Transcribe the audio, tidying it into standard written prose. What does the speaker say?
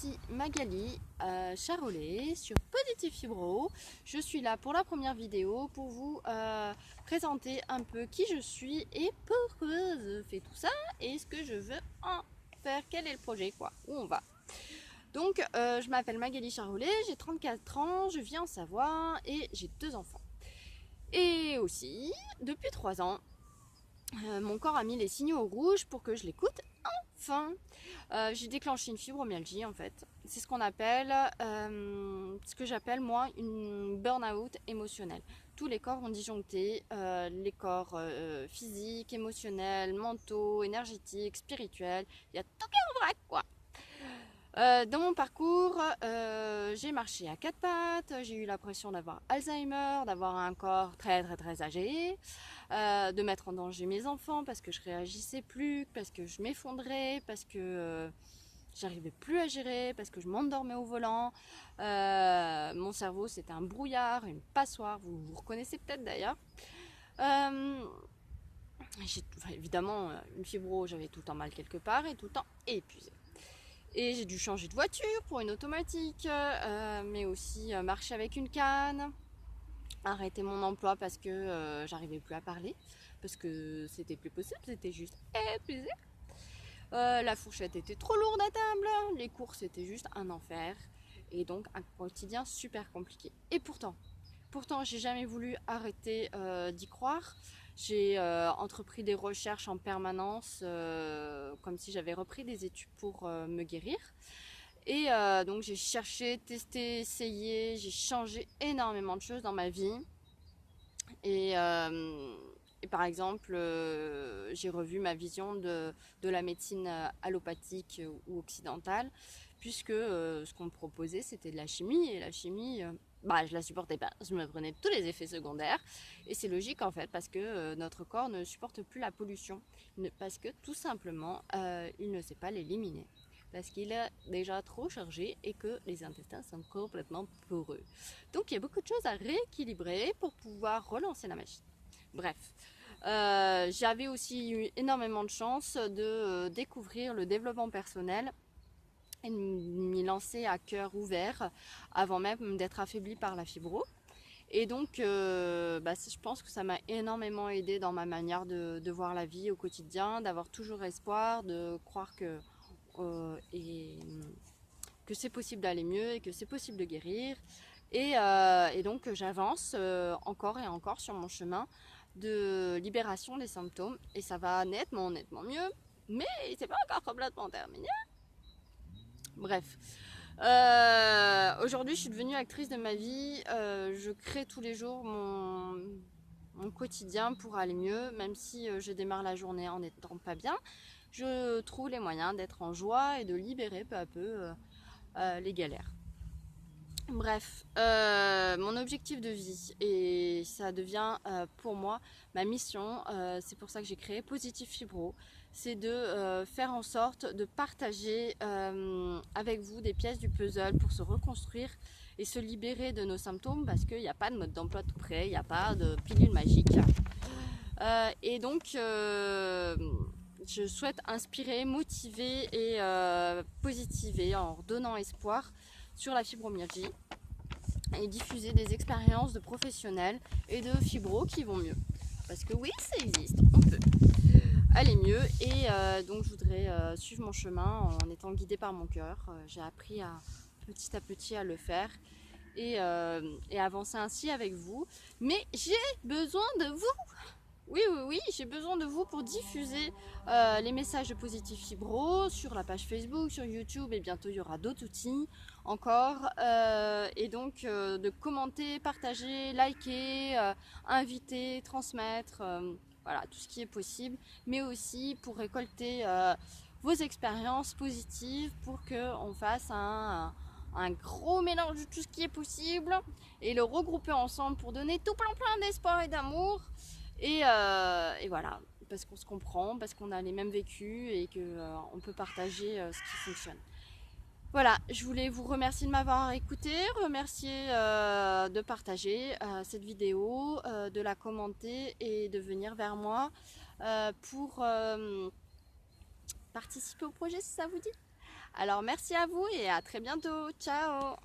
ici Magali Charolais sur Positive Fibro. Je suis là pour la première vidéo pour vous présenter un peu qui je suis et pourquoi je fais tout ça et ce que je veux en faire, quel est le projet, quoi, où on va. Donc je m'appelle Magali Charolais, j'ai 34 ans, je vis en Savoie et j'ai 2 enfants. Et aussi, depuis 3 ans, mon corps a mis les signaux rouges pour que je l'écoute enfin. J'ai déclenché une fibromyalgie en fait. C'est ce qu'on appelle, ce que j'appelle moi une burn-out émotionnelle. Tous les corps ont disjoncté, les corps physiques, émotionnels, mentaux, énergétiques, spirituels. Il y a tout qui est en vrac quoi. Dans mon parcours, j'ai marché à 4 pattes, j'ai eu l'impression d'avoir Alzheimer, d'avoir un corps très âgé, de mettre en danger mes enfants parce que je réagissais plus, parce que je m'effondrais, parce que j'arrivais plus à gérer, parce que je m'endormais au volant. Mon cerveau c'était un brouillard, une passoire, vous reconnaissez peut-être d'ailleurs. Évidemment, une fibro, j'avais tout le temps mal quelque part et tout le temps épuisée. Et j'ai dû changer de voiture pour une automatique, mais aussi marcher avec une canne, arrêter mon emploi parce que j'arrivais plus à parler, parce que c'était plus possible, c'était juste épuisé. La fourchette était trop lourde à table, les courses c'était juste un enfer, et donc un quotidien super compliqué. Et pourtant j'ai jamais voulu arrêter d'y croire. J'ai entrepris des recherches en permanence, comme si j'avais repris des études pour me guérir. Et donc j'ai cherché, testé, essayé, j'ai changé énormément de choses dans ma vie. Et, par exemple, j'ai revu ma vision de la médecine allopathique ou occidentale, puisque ce qu'on me proposait c'était de la chimie, et la chimie, je la supportais pas, je me prenais tous les effets secondaires, et c'est logique en fait, parce que notre corps ne supporte plus la pollution, parce que tout simplement il ne sait pas l'éliminer, parce qu'il est déjà trop chargé et que les intestins sont complètement poreux. Donc il y a beaucoup de choses à rééquilibrer pour pouvoir relancer la machine. Bref, j'avais aussi eu énormément de chance de découvrir le développement personnel et de m'y lancer à cœur ouvert avant même d'être affaiblie par la fibro. Et donc, je pense que ça m'a énormément aidé dans ma manière de voir la vie au quotidien, d'avoir toujours espoir, de croire que c'est possible d'aller mieux et que c'est possible de guérir. Et donc j'avance encore et encore sur mon chemin de libération des symptômes, et ça va nettement mieux, mais c'est pas encore complètement terminé. Bref, aujourd'hui je suis devenue actrice de ma vie, je crée tous les jours mon quotidien pour aller mieux, même si je démarre la journée en n'étant pas bien, je trouve les moyens d'être en joie et de libérer peu à peu les galères. Bref, mon objectif de vie, et ça devient pour moi ma mission, c'est pour ça que j'ai créé Positive Fibro, c'est de faire en sorte de partager avec vous des pièces du puzzle pour se reconstruire et se libérer de nos symptômes, parce qu'il n'y a pas de mode d'emploi tout prêt, il n'y a pas de pilule magique. Et donc je souhaite inspirer, motiver et positiver en redonnant espoir sur la fibromyalgie et diffuser des expériences de professionnels et de fibro qui vont mieux. Parce que oui, ça existe, on peut aller mieux. Et donc je voudrais suivre mon chemin en étant guidée par mon cœur. J'ai appris petit à petit à le faire et avancer ainsi avec vous. Mais j'ai besoin de vous. Oui, j'ai besoin de vous pour diffuser les messages de Positive Fibro sur la page Facebook, sur YouTube, et bientôt il y aura d'autres outils encore. Et donc de commenter, partager, liker, inviter, transmettre, voilà, tout ce qui est possible, mais aussi pour récolter vos expériences positives pour qu'on fasse un gros mélange de tout ce qui est possible et le regrouper ensemble pour donner tout plein d'espoir et d'amour. Et voilà, parce qu'on se comprend, parce qu'on a les mêmes vécus et qu'on peut partager ce qui fonctionne. Voilà, je voulais vous remercier de m'avoir écouté, remercier de partager cette vidéo, de la commenter et de venir vers moi pour participer au projet si ça vous dit. Alors merci à vous et à très bientôt. Ciao!